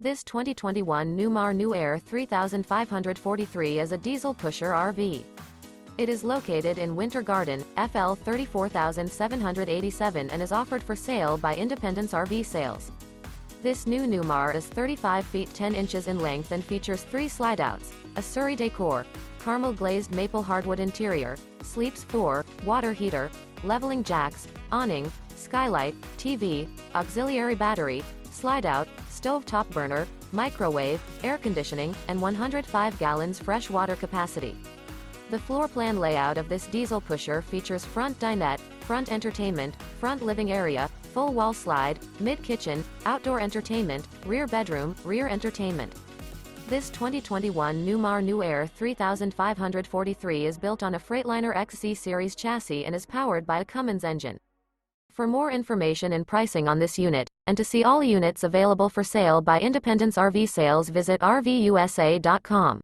This 2021 Newmar New Aire 3543 is a diesel pusher RV. It is located in Winter Garden, FL 34787 and is offered for sale by Independence RV Sales. This new Newmar is 35 feet 10 inches in length and features 3 slideouts, a Suri Decor, Carmel Glazed Maple Hardwood interior, sleeps 4, water heater, leveling jacks, awning, skylight, TV, auxiliary battery, slide-out, stove-top burner, microwave, air conditioning, and 105 gallons fresh water capacity. The floor plan layout of this diesel pusher features front dinette, front entertainment, front living area, full wall slide, mid-kitchen, outdoor entertainment, rear bedroom, rear entertainment. This 2021 Newmar New Aire 3543 is built on a Freightliner XC-Series chassis and is powered by a Cummins engine. For more information and pricing on this unit, and to see all units available for sale by Independence RV Sales, visit RVUSA.com.